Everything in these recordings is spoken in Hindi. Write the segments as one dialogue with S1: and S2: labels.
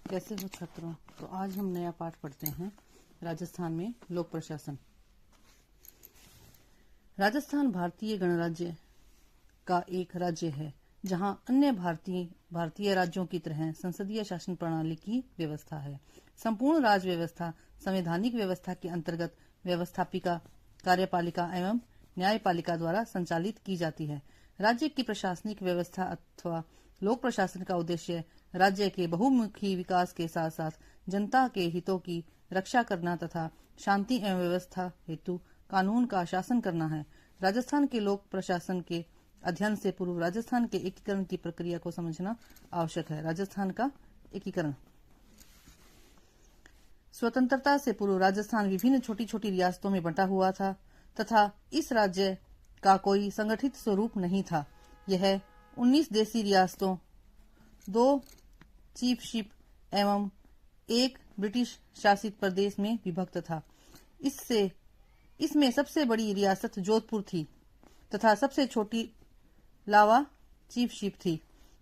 S1: कैसे हो छात्रों। तो आज हम नया पाठ पढ़ते हैं राजस्थान में लोक प्रशासन। राजस्थान भारतीय गणराज्य का एक राज्य है जहां अन्य भारतीय राज्यों की तरह संसदीय शासन प्रणाली की व्यवस्था है। संपूर्ण राज व्यवस्था संवैधानिक व्यवस्था के अंतर्गत व्यवस्थापिका, कार्यपालिका एवं न्यायपालिका द्वारा संचालित की जाती है। राज्य की प्रशासनिक व्यवस्था अथवा लोक प्रशासन का उद्देश्य राज्य के बहुमुखी विकास के साथ साथ जनता के हितों की रक्षा करना तथा शांति एवं व्यवस्था हेतु कानून का शासन करना है। राजस्थान के लोक प्रशासन के अध्ययन से पूर्व राजस्थान के एकीकरण की प्रक्रिया को समझना आवश्यक है। राजस्थान का एकीकरण। स्वतंत्रता से पूर्व राजस्थान विभिन्न छोटी छोटी रियासतों में बंटा हुआ था तथा इस राज्य का कोई संगठित स्वरूप नहीं था। यह 19 देसी रियासतों, 2 चीफशिप एवं 1 ब्रिटिश शासित प्रदेश में विभक्त था। इसमें सबसे बड़ी रियासत जोधपुर थी तथा सबसे छोटी लावा चीफशिप थी।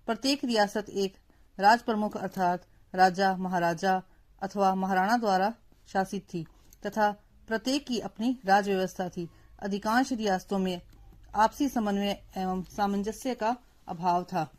S1: प्रत्येक रियासत एक राज प्रमुख अर्थात राजा, महाराजा अथवा महाराणा द्वारा शासित थी तथा प्रत्येक की अपनी राज व्यवस्था थी। अधिकांश रियासतों में आपसी समन्वय एवं सामंजस्य का अभाव था।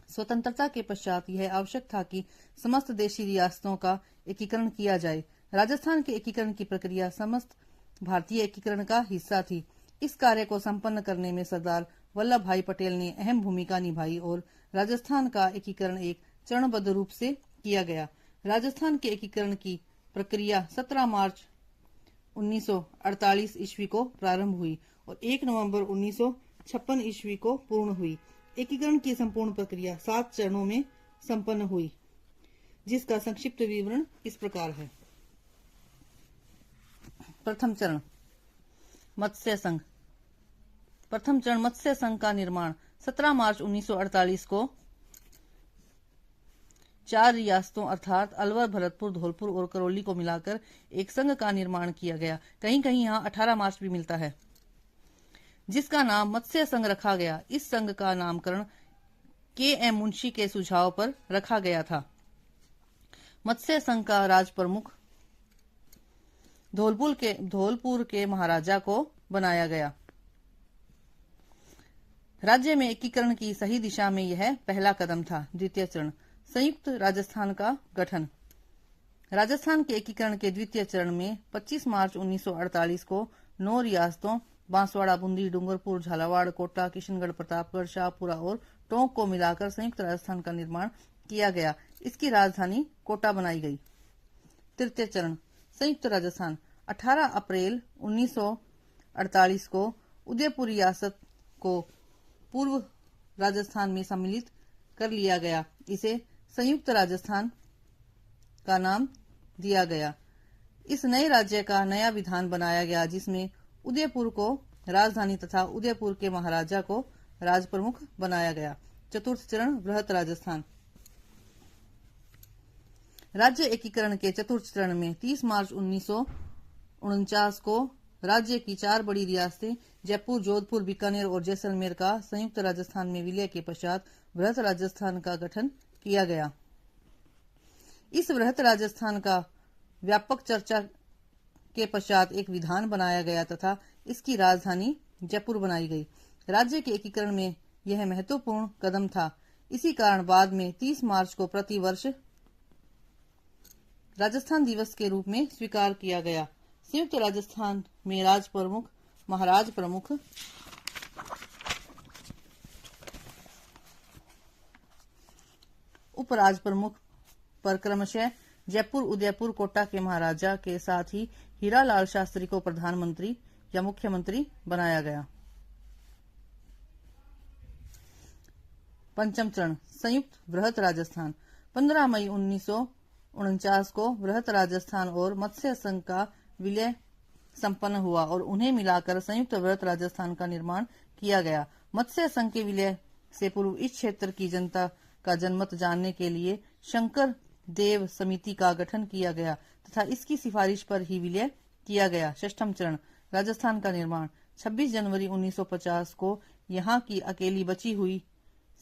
S1: स्वतंत्रता के पश्चात यह आवश्यक था कि समस्त देशी रियासतों का एकीकरण किया जाए। राजस्थान के एकीकरण की प्रक्रिया समस्त भारतीय एकीकरण का हिस्सा थी। इस कार्य को संपन्न करने में सरदार वल्लभ भाई पटेल ने अहम भूमिका निभाई और राजस्थान का एकीकरण एक चरणबद्ध रूप से किया गया। राजस्थान के एकीकरण की प्रक्रिया 17 मार्च 1948 ईस्वी को प्रारंभ हुई और 1 नवंबर 1956 ईस्वी को पूर्ण हुई। एकीकरण की संपूर्ण प्रक्रिया 7 चरणों में संपन्न हुई, जिसका संक्षिप्त विवरण इस प्रकार है। प्रथम चरण मत्स्य संघ। प्रथम चरण मत्स्य संघ का निर्माण 17 मार्च 1948 को 4 रियासतों अर्थात अलवर, भरतपुर, धौलपुर और करौली को मिलाकर एक संघ का निर्माण किया गया। कहीं कहीं यहाँ 18 मार्च भी मिलता है, जिसका नाम मत्स्य संघ रखा गया। इस संघ का नामकरण के.एम. मुंशी के सुझाव पर रखा गया था। मत्स्य संघ का राज प्रमुख धौलपुर के महाराजा को बनाया गया। राज्य में एकीकरण की सही दिशा में यह पहला कदम था। द्वितीय चरण संयुक्त राजस्थान का गठन। राजस्थान के एकीकरण के द्वितीय चरण में 25 मार्च 1948 को 9 रियासतों बांसवाड़ा, बूंदी, डूंगरपुर, झालावाड़, कोटा, किशनगढ़, प्रतापगढ़, शाहपुरा और टोंक को मिलाकर संयुक्त राजस्थान का निर्माण किया गया। इसकी राजधानी कोटा बनाई गई। तृतीय चरण संयुक्त राजस्थान। 18 अप्रैल 1948 को उदयपुर रियासत को पूर्व राजस्थान में सम्मिलित कर लिया गया। इसे संयुक्त राजस्थान का नाम दिया गया। इस नए राज्य का नया विधान बनाया गया, जिसमें उदयपुर को राजधानी तथा उदयपुर के महाराजा को राज प्रमुख बनाया गया। चतुर्थ चरण बृहत राजस्थान। राज्य एकीकरण के चतुर्थ चरण में 30 मार्च 1949 को राज्य की 4 बड़ी रियासतें जयपुर, जोधपुर, बीकानेर और जैसलमेर का संयुक्त राजस्थान में विलय के पश्चात बृहत राजस्थान का गठन किया गया। इस बृहत राजस्थान का व्यापक चर्चा के पश्चात एक विधान बनाया गया तथा इसकी राजधानी जयपुर बनाई गई। राज्य के एकीकरण में यह महत्वपूर्ण कदम था। इसी कारण बाद में 30 मार्च को प्रतिवर्ष राजस्थान दिवस के रूप में स्वीकार किया गया। संयुक्त राजस्थान में राज प्रमुख, महाराज प्रमुख, उपराज प्रमुख पर क्रमशः जयपुर, उदयपुर, कोटा के महाराजा के साथ ही हीरालाल शास्त्री को प्रधानमंत्री या मुख्यमंत्री बनाया गया। पंचम चरण संयुक्त बृहत राजस्थान। 15 मई 1949 को बृहत राजस्थान और मत्स्य संघ का विलय संपन्न हुआ और उन्हें मिलाकर संयुक्त बृहत राजस्थान का निर्माण किया गया। मत्स्य संघ के विलय से पूर्व इस क्षेत्र की जनता का जनमत जानने के लिए शंकर देव समिति का गठन किया गया तथा इसकी सिफारिश पर ही विलय किया गया। षष्ठम चरण राजस्थान का निर्माण। 26 जनवरी 1950 को यहाँ की अकेली बची हुई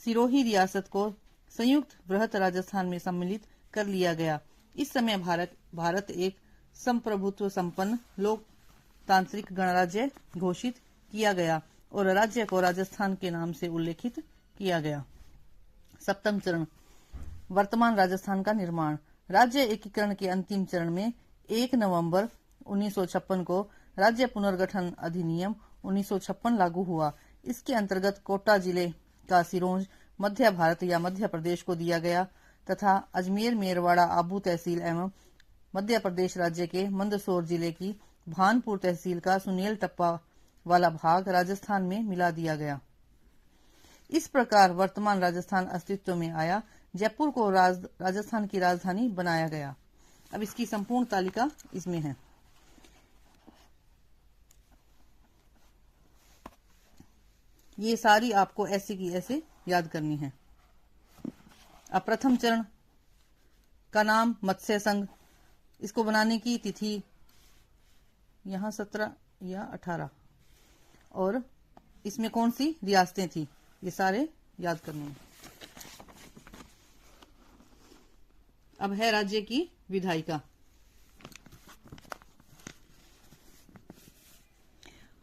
S1: सिरोही रियासत को संयुक्त बृहत राजस्थान में सम्मिलित कर लिया गया। इस समय भारत एक संप्रभुत्व संपन्न लोकतांत्रिक गणराज्य घोषित किया गया और राज्य को राजस्थान के नाम से उल्लेखित किया गया। सप्तम चरण, वर्तमान राजस्थान का निर्माण। राज्य एकीकरण के अंतिम चरण में 1 नवंबर 1956 को राज्य पुनर्गठन अधिनियम 1956 लागू हुआ। इसके अंतर्गत कोटा जिले का सिरोंज मध्य भारत या मध्य प्रदेश को दिया गया तथा अजमेर, मेरवाड़ा, आबू तहसील एवं मध्य प्रदेश राज्य के मंदसौर जिले की भानपुर तहसील का सुनेल टप्पा वाला भाग राजस्थान में मिला दिया गया। इस प्रकार वर्तमान राजस्थान अस्तित्व में आया। जयपुर को राजस्थान की राजधानी बनाया गया। अब इसकी संपूर्ण तालिका इसमें है। ये सारी आपको ऐसे की ऐसे याद करनी है। अब प्रथम चरण का नाम मत्स्य संघ। इसको बनाने की तिथि यहां 17 या 18 और इसमें कौन सी रियासतें थी, ये सारे याद करने हैं। अब है राज्य की विधायिका।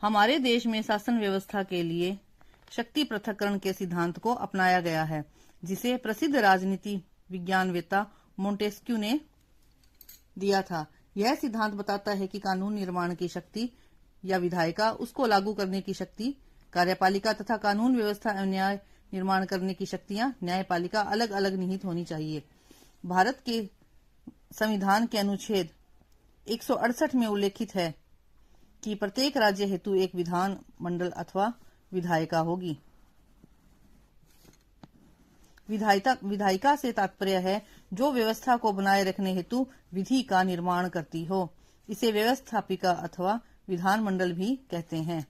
S1: हमारे देश में शासन व्यवस्था के लिए शक्ति पृथक्करण के सिद्धांत को अपनाया गया है, जिसे प्रसिद्ध राजनीति विज्ञानवेत्ता मोंटेस्क्यू ने दिया था। यह सिद्धांत बताता है कि कानून निर्माण की शक्ति या विधायिका, उसको लागू करने की शक्ति कार्यपालिका तथा कानून व्यवस्था एवं न्याय निर्माण करने की शक्तियां न्यायपालिका अलग अलग निहित होनी चाहिए। भारत के संविधान के अनुच्छेद 168 में उल्लेखित है कि प्रत्येक राज्य हेतु एक विधान मंडल अथवा विधायिका होगी। विधायिका से तात्पर्य है जो व्यवस्था को बनाए रखने हेतु विधि का निर्माण करती हो। इसे व्यवस्थापिका अथवा विधान मंडल भी कहते हैं।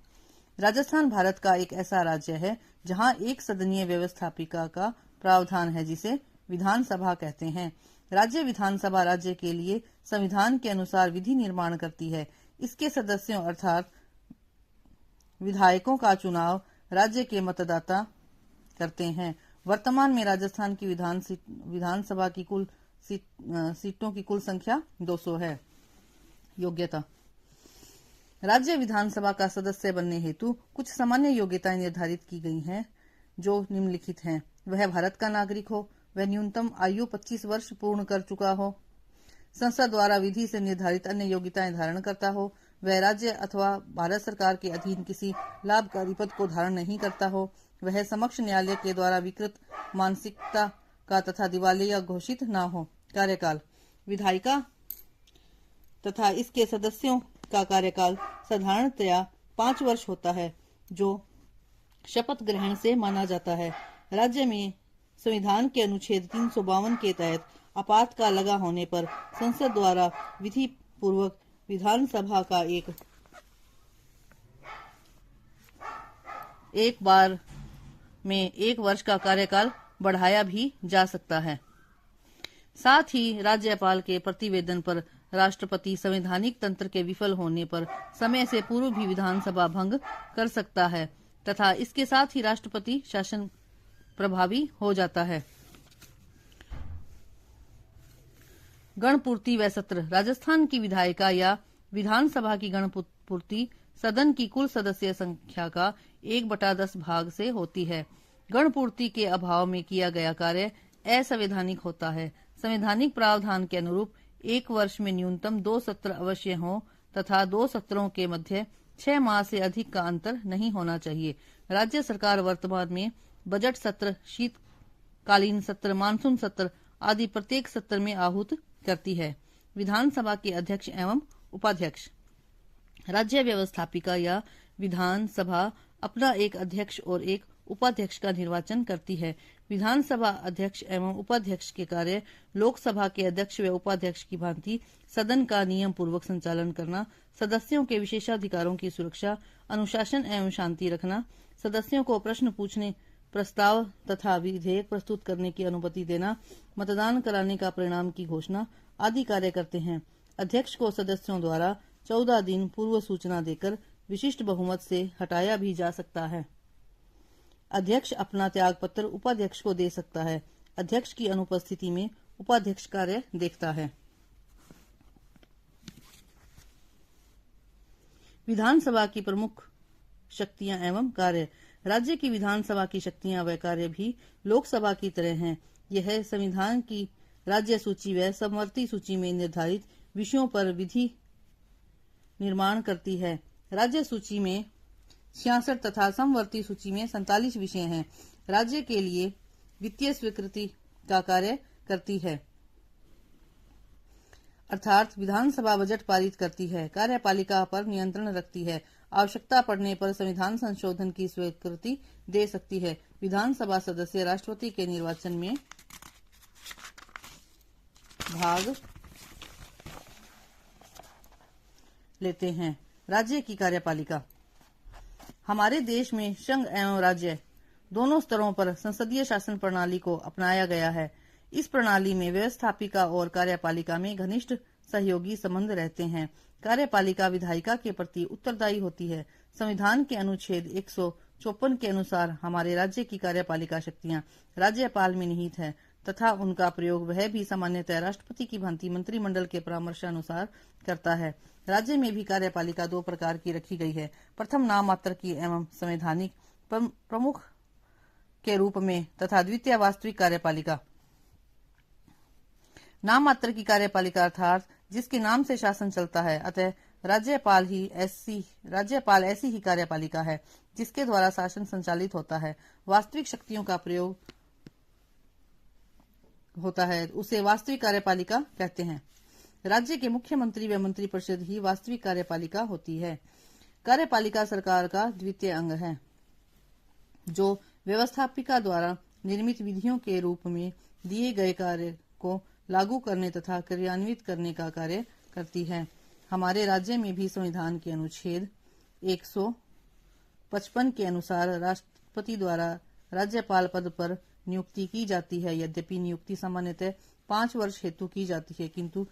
S1: राजस्थान भारत का एक ऐसा राज्य है जहां एक सदनीय व्यवस्थापिका का प्रावधान है, जिसे विधानसभा कहते हैं। राज्य विधानसभा राज्य के लिए संविधान के अनुसार विधि निर्माण करती है। इसके सदस्यों अर्थात विधायकों का चुनाव राज्य के मतदाता करते हैं। वर्तमान में राजस्थान की विधानसभा की कुल सीटों की कुल संख्या 200 है। योग्यता, राज्य विधानसभा का सदस्य बनने हेतु कुछ सामान्य योग्यताएं निर्धारित की गई हैं, जो निम्नलिखित हैं। वह भारत का नागरिक हो, वह न्यूनतम आयु 25 वर्ष पूर्ण कर चुका हो, संसद द्वारा विधि से निर्धारित अन्य योग्यताएं धारण करता हो, वह राज्य अथवा भारत सरकार के अधीन किसी लाभकारी पद को धारण नहीं करता हो, वह समक्ष न्यायालय के द्वारा विकृत मानसिकता का तथा दिवालिया घोषित न हो। कार्यकाल, विधायिका तथा इसके सदस्यों का कार्यकाल साधारणतया 5 वर्ष होता है, जो शपथ ग्रहण से माना जाता है। राज्य में संविधान के अनुच्छेद 352 के तहत आपातकाल लगा होने पर संसद द्वारा विधि पूर्वक विधानसभा का एक बार में 1 वर्ष का कार्यकाल बढ़ाया भी जा सकता है। साथ ही राज्यपाल के प्रतिवेदन पर राष्ट्रपति संवैधानिक तंत्र के विफल होने पर समय से पूर्व भी विधानसभा भंग कर सकता है तथा इसके साथ ही राष्ट्रपति शासन प्रभावी हो जाता है। गणपूर्ति व सत्र, राजस्थान की विधायिका या विधानसभा की गणपूर्ति सदन की कुल सदस्य संख्या का 1/10 भाग से होती है। गणपूर्ति के अभाव में किया गया कार्य असंवैधानिक होता है। संवैधानिक प्रावधान के अनुरूप 1 वर्ष में न्यूनतम 2 सत्र अवश्य हो तथा 2 सत्रों के मध्य 6 माह से अधिक का अंतर नहीं होना चाहिए। राज्य सरकार वर्तमान में बजट सत्र, शीतकालीन सत्र, मानसून सत्र आदि प्रत्येक सत्र में आहूत करती है। विधानसभा के अध्यक्ष एवं उपाध्यक्ष, राज्य व्यवस्थापिका या विधानसभा अपना एक अध्यक्ष और एक उपाध्यक्ष का निर्वाचन करती है। विधानसभा अध्यक्ष एवं उपाध्यक्ष के कार्य लोकसभा के अध्यक्ष व उपाध्यक्ष की भांति सदन का नियम पूर्वक संचालन करना, सदस्यों के विशेषाधिकारों की सुरक्षा, अनुशासन एवं शांति रखना, सदस्यों को प्रश्न पूछने, प्रस्ताव तथा विधेयक प्रस्तुत करने की अनुमति देना, मतदान कराने का परिणाम की घोषणा आदि कार्य करते हैं। अध्यक्ष को सदस्यों द्वारा 14 दिन पूर्व सूचना देकर विशिष्ट बहुमत से हटाया भी जा सकता है। अध्यक्ष अपना त्याग पत्र उपाध्यक्ष को दे सकता है। अध्यक्ष की अनुपस्थिति में उपाध्यक्ष कार्य देखता है। विधानसभा की प्रमुख शक्तियां एवं कार्य। राज्य की विधानसभा की शक्तियां व कार्य भी लोकसभा की तरह हैं। यह संविधान की राज्य सूची व समवर्ती सूची में निर्धारित विषयों पर विधि निर्माण करती है। राज्य सूची में 66 तथा समवर्ती सूची में 47 विषय हैं। राज्य के लिए वित्तीय स्वीकृति का कार्य करती है, अर्थात विधानसभा बजट पारित करती है, कार्यपालिका पर नियंत्रण रखती है, आवश्यकता पड़ने पर संविधान संशोधन की स्वीकृति दे सकती है। विधानसभा सदस्य राष्ट्रपति के निर्वाचन में भाग लेते हैं। राज्य की कार्यपालिका। हमारे देश में संघ एवं राज्य दोनों स्तरों पर संसदीय शासन प्रणाली को अपनाया गया है। इस प्रणाली में व्यवस्थापिका और कार्यपालिका में घनिष्ठ सहयोगी संबंध रहते हैं। कार्यपालिका विधायिका के प्रति उत्तरदायी होती है। संविधान के अनुच्छेद 154 के अनुसार हमारे राज्य की कार्यपालिका शक्तियां राज्यपाल में निहित है तथा उनका प्रयोग वह भी सामान्यतः राष्ट्रपति की भांति मंत्रिमंडल के परामर्शानुसार करता है। राज्य में भी कार्यपालिका दो प्रकार की रखी गई है। प्रथम नाम मात्र की एवं संवैधानिक प्रमुख के रूप में तथा द्वितीय वास्तविक कार्यपालिका। नाम मात्र की कार्यपालिका अर्थात जिसके नाम से शासन चलता है, अतः राज्यपाल ऐसी ही कार्यपालिका है जिसके द्वारा शासन संचालित होता है। वास्तविक शक्तियों का प्रयोग होता है, उसे वास्तविक कार्यपालिका कहते हैं। राज्य के मुख्यमंत्री व मंत्रिपरिषद ही वास्तविक कार्यपालिका होती है। कार्यपालिका सरकार का द्वितीय अंग है जो व्यवस्थापिका द्वारा निर्मित विधियों के रूप में दिए गए कार्य को लागू करने तथा क्रियान्वित करने का कार्य करती है। हमारे राज्य में भी संविधान के अनुच्छेद 155 के अनुसार राष्ट्रपति द्वारा राज्यपाल पद पर नियुक्ति की जाती है। यद्यपि नियुक्ति सामान्यतः 5 वर्ष हेतु की जाती है, किंतु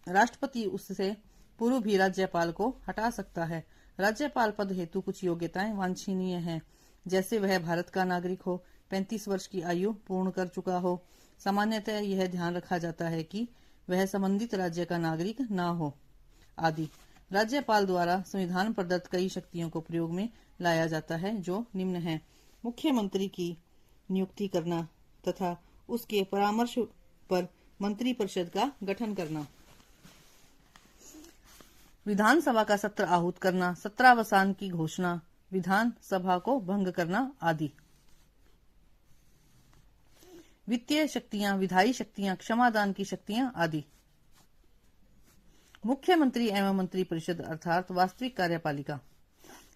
S1: राष्ट्रपति उससे पूर्व भी राज्यपाल को हटा सकता है। राज्यपाल पद हेतु कुछ योग्यताएं वांछनीय हैं, जैसे वह भारत का नागरिक हो, 35 वर्ष की आयु पूर्ण कर चुका हो। सामान्यतः यह ध्यान रखा जाता है कि वह संबंधित राज्य का नागरिक न हो आदि। राज्यपाल द्वारा संविधान प्रदत्त कई शक्तियों को प्रयोग में लाया जाता है, जो निम्न है। मुख्यमंत्री की नियुक्ति करना तथा उसके परामर्श पर मंत्रिपरिषद का गठन करना, विधानसभा का सत्र आहूत करना, सत्रावसान की घोषणा, विधानसभा को भंग करना आदि। वित्तीय शक्तियां, विधायी शक्तियां, क्षमादान की शक्तियां आदि। मुख्यमंत्री एवं मंत्रिपरिषद अर्थात वास्तविक कार्यपालिका।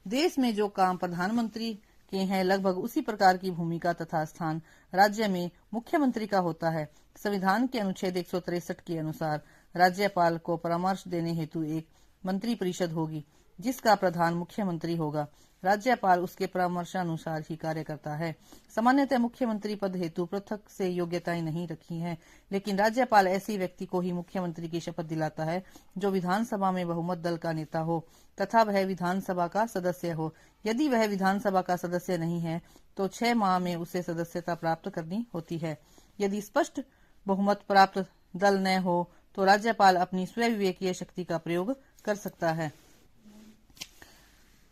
S1: देश में जो काम प्रधानमंत्री के हैं, लगभग उसी प्रकार की भूमिका तथा स्थान राज्य में मुख्यमंत्री का होता है। संविधान के अनुच्छेद 163 के अनुसार राज्यपाल को परामर्श देने हेतु एक मंत्रिपरिषद होगी, जिसका प्रधान मुख्यमंत्री होगा। राज्यपाल उसके परामर्शानुसार ही कार्य करता है। सामान्यतः मुख्यमंत्री पद हेतु पृथक से योग्यताएं नहीं रखी हैं, लेकिन राज्यपाल ऐसे व्यक्ति को ही मुख्यमंत्री की शपथ दिलाता है जो विधानसभा में बहुमत दल का नेता हो तथा वह विधानसभा का सदस्य हो। यदि वह विधानसभा का सदस्य नहीं है तो 6 माह में उसे सदस्यता प्राप्त करनी होती है। यदि स्पष्ट बहुमत प्राप्त दल न हो तो राज्यपाल अपनी स्वविवेकीय शक्ति का प्रयोग कर सकता है।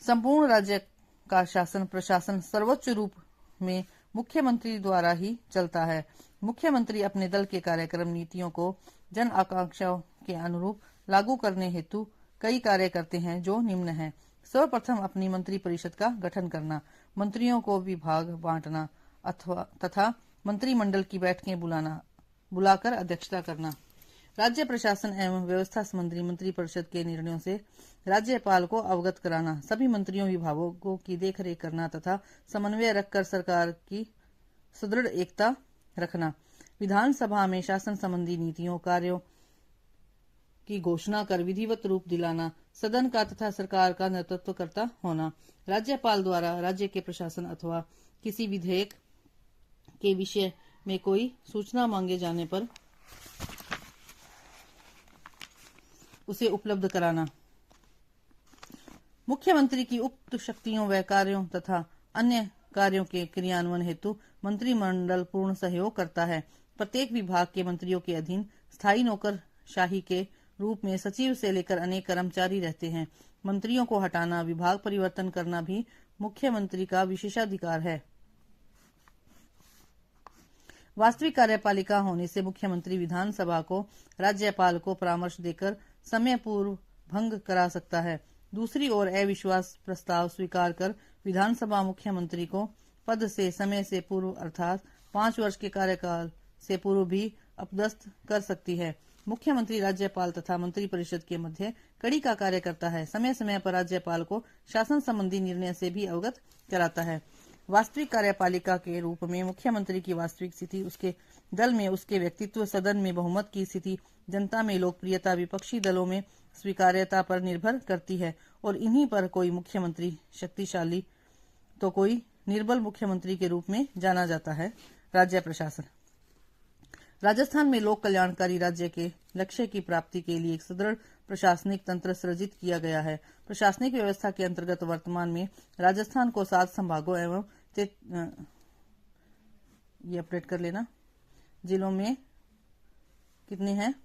S1: संपूर्ण राज्य का शासन प्रशासन सर्वोच्च रूप में मुख्यमंत्री द्वारा ही चलता है। मुख्यमंत्री अपने दल के कार्यक्रम नीतियों को जन आकांक्षाओं के अनुरूप लागू करने हेतु कई कार्य करते हैं, जो निम्न हैं। सर्वप्रथम अपनी मंत्रिपरिषद का गठन करना, मंत्रियों को विभाग बांटना तथा मंत्रिमंडल की बैठकें बुलाकर अध्यक्षता करना। राज्य प्रशासन एवं व्यवस्था संबंधी मंत्रिपरिषद के निर्णयों से राज्यपाल को अवगत कराना, सभी मंत्रियों विभागों की देखरेख करना तथा समन्वय रखकर सरकार की सुदृढ़ एकता रखना। विधानसभा में शासन संबंधी नीतियों कार्यों की घोषणा कर विधिवत रूप दिलाना, सदन का तथा सरकार का नेतृत्व करता होना। राज्यपाल द्वारा राज्य के प्रशासन अथवा किसी विधेयक के विषय में कोई सूचना मांगे जाने पर उसे उपलब्ध कराना। मुख्यमंत्री की उक्त शक्तियों व कार्यों तथा अन्य कार्यों के क्रियान्वयन हेतु मंत्रिमंडल पूर्ण सहयोग करता है। प्रत्येक विभाग के मंत्रियों के अधीन स्थायी नौकरशाही के रूप में सचिव से लेकर अनेक कर्मचारी रहते हैं। मंत्रियों को हटाना, विभाग परिवर्तन करना भी मुख्यमंत्री का विशेषाधिकार है। वास्तविक कार्यपालिका होने से मुख्यमंत्री विधानसभा को राज्यपाल को परामर्श देकर समय पूर्व भंग करा सकता है। दूसरी ओर अविश्वास प्रस्ताव स्वीकार कर विधानसभा मुख्यमंत्री को पद से समय से पूर्व अर्थात 5 वर्ष के कार्यकाल से पूर्व भी अपदस्थ कर सकती है। मुख्यमंत्री राज्यपाल तथा मंत्रिपरिषद के मध्य कड़ी का कार्य करता है। समय समय पर राज्यपाल को शासन संबंधी निर्णय से भी अवगत कराता है। वास्तविक कार्यपालिका के रूप में मुख्यमंत्री की वास्तविक स्थिति, उसके दल में उसके व्यक्तित्व, सदन में बहुमत की स्थिति, जनता में लोकप्रियता, विपक्षी दलों में स्वीकार्यता पर निर्भर करती है और इन्हीं पर कोई मुख्यमंत्री शक्तिशाली तो कोई निर्बल मुख्यमंत्री के रूप में जाना जाता है। राज्य प्रशासन। राजस्थान में लोक कल्याणकारी राज्य के लक्ष्य की प्राप्ति के लिए एक सुदृढ़ प्रशासनिक तंत्र सृजित किया गया है। प्रशासनिक व्यवस्था के अंतर्गत वर्तमान में राजस्थान को 7 संभागों एवं ये अपडेट कर लेना, जिलों में कितने हैं,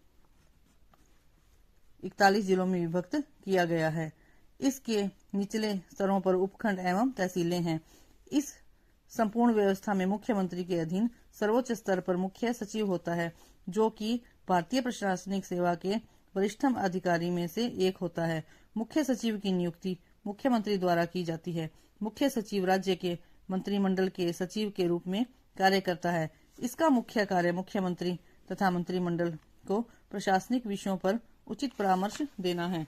S1: 41 जिलों में विभक्त किया गया है। इसके निचले स्तरों पर उपखंड एवं तहसीलें हैं। इस संपूर्ण व्यवस्था में मुख्यमंत्री के अधीन सर्वोच्च स्तर पर मुख्य सचिव होता है, जो कि भारतीय प्रशासनिक सेवा के वरिष्ठतम अधिकारी में से एक होता है। मुख्य सचिव की नियुक्ति मुख्यमंत्री द्वारा की जाती है। मुख्य सचिव राज्य के मंत्रिमंडल के सचिव के रूप में कार्य करता है। इसका मुख्य कार्य मुख्यमंत्री तथा मंत्रिमंडल को प्रशासनिक विषयों पर उचित परामर्श देना है।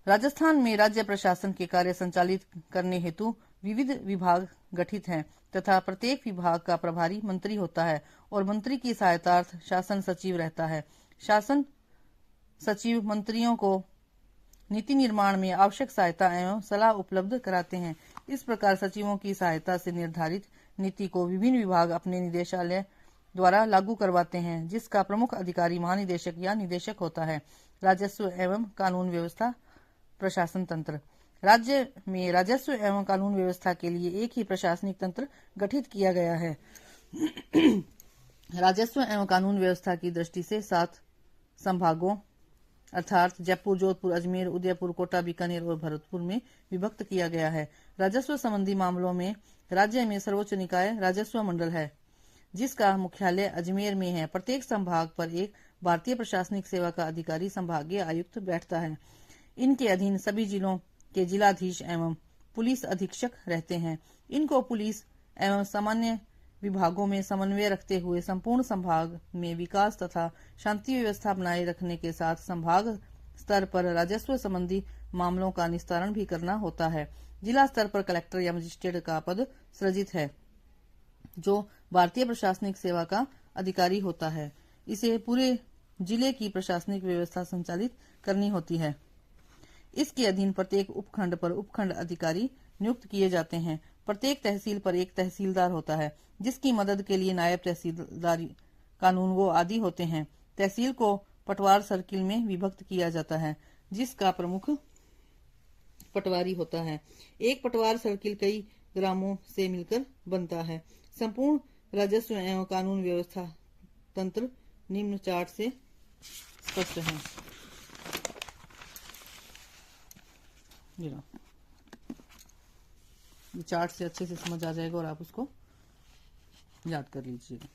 S1: राजस्थान में राज्य प्रशासन के कार्य संचालित करने हेतु विविध विभाग गठित हैं तथा प्रत्येक विभाग का प्रभारी मंत्री होता है और मंत्री की सहायतार्थ शासन सचिव रहता है। शासन सचिव मंत्रियों को नीति निर्माण में आवश्यक सहायता एवं सलाह उपलब्ध कराते हैं। इस प्रकार सचिवों की सहायता से निर्धारित नीति को विभिन्न विभाग अपने निदेशालय द्वारा लागू करवाते हैं, जिसका प्रमुख अधिकारी महानिदेशक या निदेशक होता है। राजस्व एवं कानून व्यवस्था प्रशासन तंत्र। राज्य में राजस्व एवं कानून व्यवस्था के लिए एक ही प्रशासनिक तंत्र गठित किया गया है। राजस्व एवं कानून व्यवस्था की दृष्टि से 7 संभागों अर्थात जयपुर, जोधपुर, अजमेर, उदयपुर, कोटा, बीकानेर और भरतपुर में विभक्त किया गया है। राजस्व संबंधी मामलों में राज्य में सर्वोच्च निकाय राजस्व मंडल है, जिसका मुख्यालय अजमेर में है। प्रत्येक संभाग पर एक भारतीय प्रशासनिक सेवा का अधिकारी संभागीय आयुक्त बैठता है। इनके अधीन सभी जिलों के जिलाधीश एवं पुलिस अधीक्षक रहते हैं। इनको पुलिस एवं सामान्य विभागों में समन्वय रखते हुए संपूर्ण संभाग में विकास तथा शांति व्यवस्था बनाए रखने के साथ संभाग स्तर पर राजस्व संबंधी मामलों का निस्तारण भी करना होता है। जिला स्तर पर कलेक्टर या मजिस्ट्रेट का पद सृजित है, जो भारतीय प्रशासनिक सेवा का अधिकारी होता है। इसे पूरे जिले की प्रशासनिक व्यवस्था संचालित करनी होती है। इसके अधीन प्रत्येक उपखंड पर उपखंड अधिकारी नियुक्त किए जाते हैं। प्रत्येक तहसील पर एक तहसीलदार होता है, जिसकी मदद के लिए नायब तहसीलदार, कानूनगो आदि होते हैं। तहसील को पटवार सर्किल में विभक्त किया जाता है, जिसका प्रमुख पटवारी होता है। एक पटवार सर्किल कई ग्रामों से मिलकर बनता है। संपूर्ण राजस्व एवं कानून व्यवस्था तंत्र निम्न चार्ट से स्पष्ट है। ये चार्ट से अच्छे से समझ आ जाएगा और आप उसको याद कर लीजिएगा।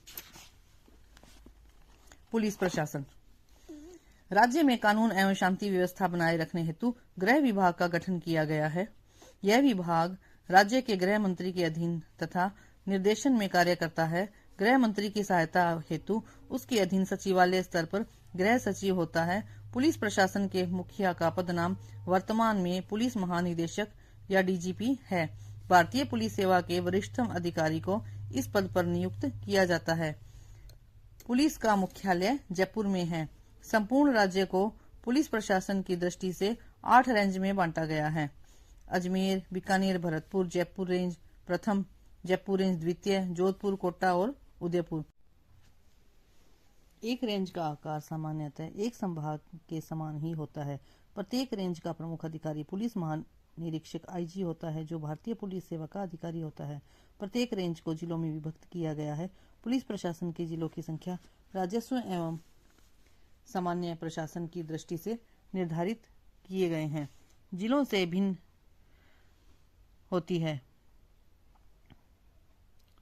S1: पुलिस प्रशासन। राज्य में कानून एवं शांति व्यवस्था बनाए रखने हेतु गृह विभाग का गठन किया गया है। यह विभाग राज्य के गृह मंत्री के अधीन तथा निर्देशन में कार्य करता है। गृह मंत्री की सहायता हेतु उसके अधीन सचिवालय स्तर पर गृह सचिव होता है। पुलिस प्रशासन के मुखिया का पद नाम वर्तमान में पुलिस महानिदेशक या डीजीपी है। भारतीय पुलिस सेवा के वरिष्ठतम अधिकारी को इस पद पर नियुक्त किया जाता है। पुलिस का मुख्यालय जयपुर में है। संपूर्ण राज्य को पुलिस प्रशासन की दृष्टि से 8 रेंज में बांटा गया है। अजमेर, बीकानेर, भरतपुर, जयपुर रेंज प्रथम, जयपुर रेंज द्वितीय, जोधपुर, कोटा और उदयपुर। एक रेंज का आकार सामान्यतः एक संभाग के समान ही होता है। प्रत्येक रेंज का प्रमुख अधिकारी पुलिस निरीक्षक आईजी होता है, जो भारतीय पुलिस सेवा का अधिकारी होता है। प्रत्येक रेंज को जिलों में विभक्त किया गया है। पुलिस प्रशासन के जिलों की संख्या राजस्व एवं सामान्य प्रशासन की दृष्टि से निर्धारित किए गए हैं। जिलों से भिन्न होती है।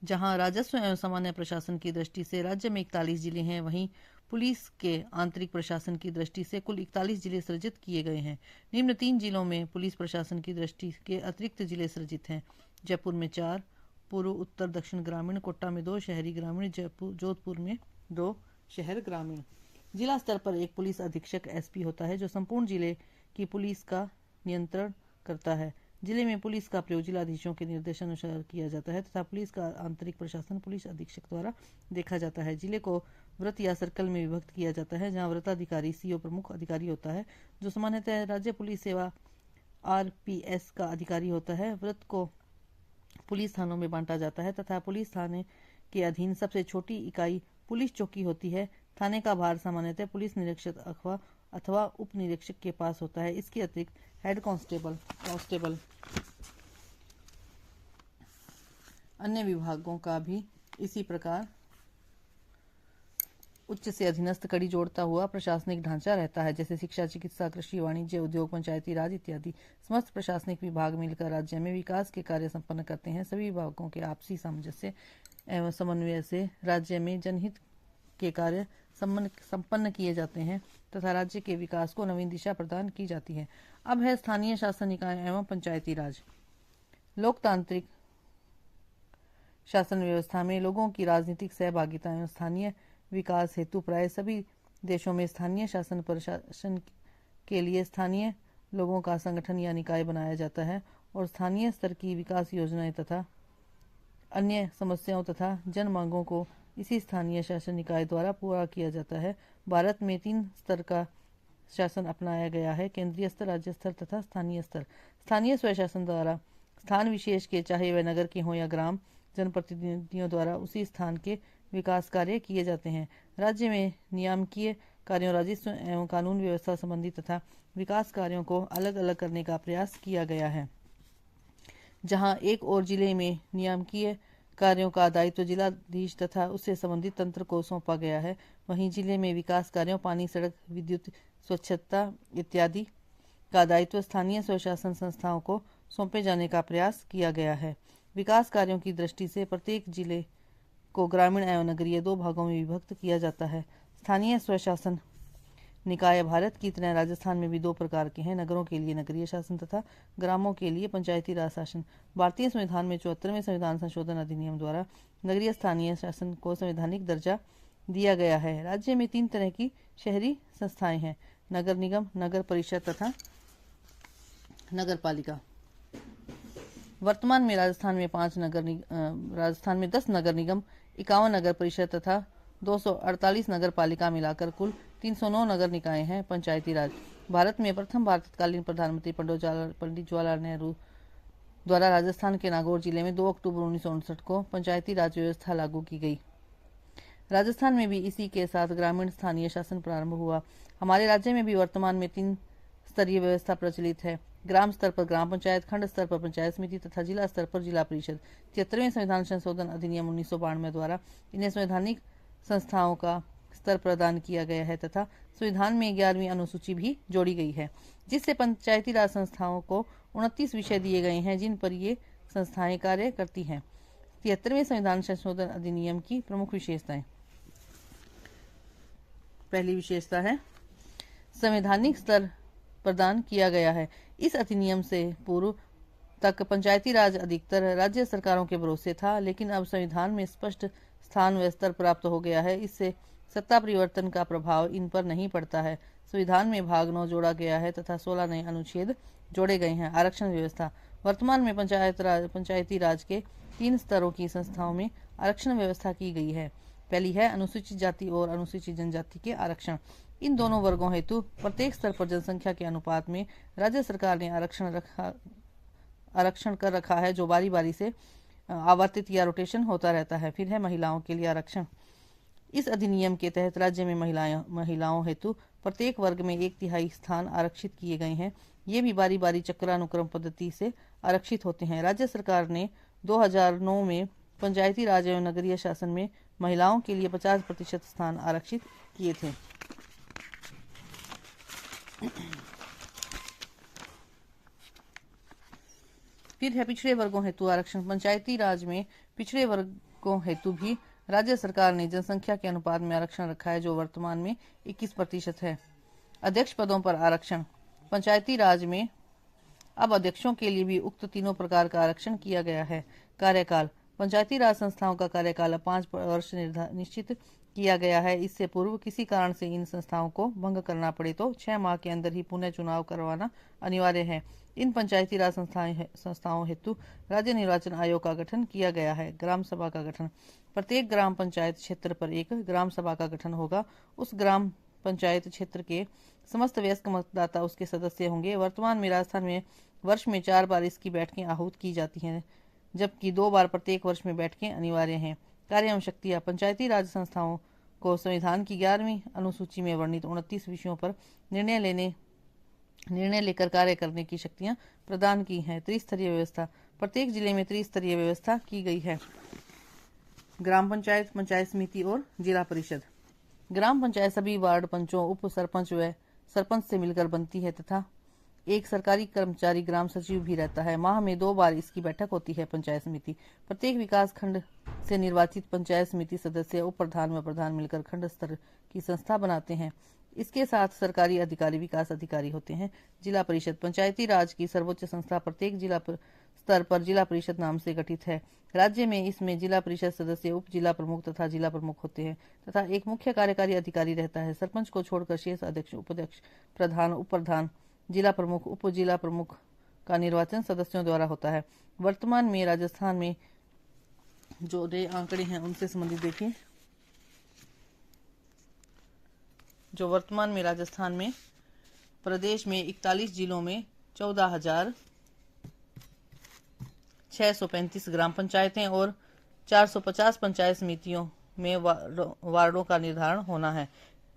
S1: जहां राजस्व एवं सामान्य प्रशासन की दृष्टि से राज्य में 41 जिले हैं, वहीं पुलिस के आंतरिक प्रशासन की दृष्टि से कुल 41 जिले सृजित किए गए हैं। निम्न 3 जिलों में पुलिस प्रशासन की दृष्टि के अतिरिक्त जिले सृजित हैं। जयपुर में 4, पूर्व उत्तर दक्षिण ग्रामीण, कोटा में 2 शहरी ग्रामीण, जोधपुर में 2 शहर ग्रामीण। जिला स्तर पर एक पुलिस अधीक्षक एसपी होता है, जो संपूर्ण जिले की पुलिस का नियंत्रण करता है। जिले में पुलिस का प्रयोग जिलाधीशों के निर्देशानुसार किया जाता है तथा पुलिस का आंतरिक प्रशासन पुलिस अधीक्षक द्वारा देखा जाता है। जिले को वृत्त या सर्कल में विभक्त किया जाता है, जहां वृत्ताधिकारी सीओ प्रमुख अधिकारी होता है, जो सामान्यतः राज्य पुलिस सेवा आरपीएस का अधिकारी होता है। वृत्त को पुलिस थानों में बांटा जाता है तथा पुलिस थाने के अधीन सबसे छोटी इकाई पुलिस चौकी होती है। थाने का भार सामान्यतः पुलिस निरीक्षक अथवा उप निरीक्षक के पास होता है। इसके अतिरिक्त हेड कांस्टेबल अन्य विभागों का भी इसी प्रकार उच्च से अधीनस्थ कड़ी जोड़ता हुआ प्रशासनिक ढांचा रहता है, जैसे शिक्षा, चिकित्सा, कृषि, वाणिज्य, उद्योग, पंचायती राज इत्यादि। समस्त प्रशासनिक विभाग मिलकर राज्य में विकास के कार्य संपन्न करते हैं। सभी विभागों के आपसी सामंजस्य एवं समन्वय से राज्य में जनहित के कार्य संपन्न किए जाते हैं तथा राज्य के विकास को नवीन दिशा प्रदान की जाती है। अब है स्थानीय शासन निकाय एवं पंचायती राज। लोकतांत्रिक शासन व्यवस्था में लोगों की राजनीतिक सहभागिता एवं स्थानीय विकास हेतु प्राय सभी देशों में स्थानीय शासन प्रशासन के लिए स्थानीय लोगों का संगठन या निकाय बनाया जाता है और स्थानीय स्तर की विकास योजनाएं तथा अन्य समस्याओं तथा जन मांगों को इसी स्थानीय शासन निकाय द्वारा पूरा किया जाता है। भारत में 3 स्तर का शासन अपनाया गया है: केंद्रीय स्तर, राज्य स्तर तथा स्थानीय स्तर। स्थानीय स्वशासन द्वारा स्थान विशेष के, चाहे वह नगर के हों या ग्राम, जनप्रतिनिधियों द्वारा उसी स्थान के विकास कार्य किए जाते हैं। राज्य में नियामकीय कार्यों, राजस्व एवं कानून व्यवस्था संबंधी तथा विकास कार्यों को अलग अलग करने का प्रयास किया गया है। जहां एक और जिले में नियामकीय कार्यों का दायित्व जिलाधीश तथा उससे संबंधित तंत्र को सौंपा गया है, वहीं जिले में विकास कार्यों, पानी, सड़क, विद्युत, स्वच्छता इत्यादि का दायित्व स्थानीय स्वशासन संस्थाओं को सौंपे जाने का प्रयास किया गया है। विकास कार्यों की दृष्टि से प्रत्येक जिले को ग्रामीण एवं नगरीय 2 भागों में विभक्त किया जाता है। स्थानीय स्वशासन निकाय भारत की तरह राजस्थान में भी 2 प्रकार के हैं: नगरों के लिए नगरीय शासन तथा ग्रामों के लिए पंचायती राज शासन। भारतीय संविधान में 74वें संविधान संशोधन अधिनियम द्वारा नगरीय स्थानीय शासन को संवैधानिक दर्जा दिया गया है। राज्य में 3 तरह की शहरी संस्थाएं हैं: नगर निगम, नगर परिषद तथा नगर पालिका। वर्तमान में राजस्थान में 10 नगर निगम, 51 नगर परिषद तथा 248 नगर पालिका मिलाकर कुल 309 नगर निकाय हैं। पंचायती राज। भारत में प्रथम बार तत्कालीन प्रधानमंत्री पंडित जवाहरलाल नेहरू द्वारा राजस्थान के नागौर जिले में 2 अक्टूबर 1959 को पंचायती राज व्यवस्था लागू की गई। राजस्थान में भी इसी के साथ ग्रामीण स्थानीय शासन प्रारंभ हुआ। हमारे राज्य में भी वर्तमान में 3 स्तरीय व्यवस्था प्रचलित है: ग्राम स्तर पर ग्राम पंचायत, खंड स्तर पर पंचायत समिति तथा जिला स्तर पर जिला परिषद। 73वें संविधान संशोधन अधिनियम 1992 द्वारा इन्हें संवैधानिक संस्थाओं का स्तर प्रदान किया गया है तथा संविधान में 11वीं अनुसूची भी जोड़ी गई है, जिससे पंचायती राज संस्थाओं को 29 विषय दिए गए हैं जिन पर ये संस्थाएं कार्य करती हैं। 73वें संविधान संशोधन अधिनियम की प्रमुख विशेषताएं। पहली विशेषता है संवैधानिक स्तर प्रदान किया गया है। इस अधिनियम से पूर्व तक पंचायती राज अधिकतर राज्य सरकारों के भरोसे था, लेकिन अब संविधान में स्पष्ट स्थान व स्तर प्राप्त हो गया है। इससे सत्ता परिवर्तन का प्रभाव इन पर नहीं पड़ता है। संविधान में भाग 9 जोड़ा गया है तथा 16 नए अनुच्छेद जोड़े गए हैं। आरक्षण व्यवस्था। वर्तमान में पंचायती राज के 3 स्तरों की संस्थाओं में आरक्षण व्यवस्था की गई है। पहली है अनुसूचित जाति और अनुसूचित जनजाति के आरक्षण। इन दोनों वर्गों हेतु प्रत्येक स्तर पर जनसंख्या के अनुपात में राज्य सरकार ने आरक्षण कर रखा है, जो बारी बारी से आवर्तित या रोटेशन होता रहता है। फिर है महिलाओं के लिए आरक्षण। इस अधिनियम के तहत राज्य में महिलाओं हेतु प्रत्येक वर्ग में 1/3 स्थान आरक्षित किए गए हैं। ये भी बारी बारी चक्रानुक्रम पद्धति से आरक्षित होते हैं। राज्य सरकार ने 2009 में पंचायती राज एवं नगरीय शासन में महिलाओं के लिए 50% स्थान आरक्षित किए थे। फिर है पिछड़े वर्गों हेतु आरक्षण। पंचायती राज में पिछड़े वर्गों हेतु भी राज्य सरकार ने जनसंख्या के अनुपात में आरक्षण रखा है, जो वर्तमान में 21% है। अध्यक्ष पदों पर आरक्षण। पंचायती राज में अब अध्यक्षों के लिए भी उक्त तीनों प्रकार का आरक्षण किया गया है। कार्यकाल। पंचायती राज संस्थाओं का कार्यकाल अब 5 वर्ष निश्चित किया गया है। इससे पूर्व किसी कारण से इन संस्थाओं को भंग करना पड़े तो 6 माह के अंदर ही पुनः चुनाव करवाना अनिवार्य है। इन पंचायती राज संस्थाओं हेतु राज्य निर्वाचन आयोग का गठन किया गया है। ग्राम सभा का गठन। प्रत्येक ग्राम पंचायत क्षेत्र पर एक ग्राम सभा का गठन होगा। उस ग्राम पंचायत क्षेत्र के समस्त वयस्क मतदाता उसके सदस्य होंगे। वर्तमान में राजस्थान में वर्ष में 4 बार इसकी बैठकें आहूत की जाती हैं, जबकि 2 बार प्रत्येक वर्ष में बैठकें अनिवार्य हैं। कार्य एवं शक्तियाँ। पंचायती राज संस्थाओं को संविधान की 11वीं अनुसूची में वर्णित 29 विषयों पर निर्णय लेकर कार्य करने की शक्तियां प्रदान की हैं। त्रिस्तरीय व्यवस्था। प्रत्येक जिले में त्रिस्तरीय व्यवस्था की गई है। ग्राम पंचायत, पंचायत समिति और जिला परिषद। ग्राम पंचायत सभी वार्ड पंचों, उप सरपंच व सरपंच से मिलकर बनती है तथा एक सरकारी कर्मचारी ग्राम सचिव भी रहता है। माह में 2 बार इसकी बैठक होती है। पंचायत समिति। प्रत्येक विकास खंड से निर्वाचित पंचायत समिति सदस्य, उप प्रधान व प्रधान मिलकर खंड स्तर की संस्था बनाते हैं। इसके साथ सरकारी अधिकारी विकास अधिकारी होते हैं। जिला परिषद। पंचायती राज की सर्वोच्च संस्था प्रत्येक जिला स्तर पर जिला परिषद नाम से गठित है। राज्य में इसमें जिला परिषद सदस्य, उप जिला प्रमुख तथा जिला प्रमुख होते हैं तथा एक मुख्य कार्यकारी अधिकारी रहता है। सरपंच को छोड़कर शेष अध्यक्ष, उपाध्यक्ष, प्रधान, उप प्रधान, जिला प्रमुख, उप जिला प्रमुख का निर्वाचन सदस्यों द्वारा होता है। वर्तमान में राजस्थान में जो नए आंकड़े हैं उनसे संबंधित देखिए। जो वर्तमान में राजस्थान में प्रदेश में 41 जिलों में 14,635 ग्राम पंचायतें और 450 पंचायत समितियों में वार्डों का निर्धारण होना है।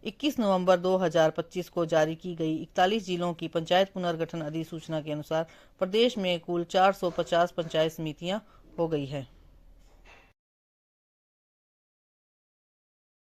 S1: 21 नवंबर 2025 को जारी की गई 41 जिलों की पंचायत पुनर्गठन अधिसूचना के अनुसार प्रदेश में कुल 450 पंचायत समितियां हो गई है।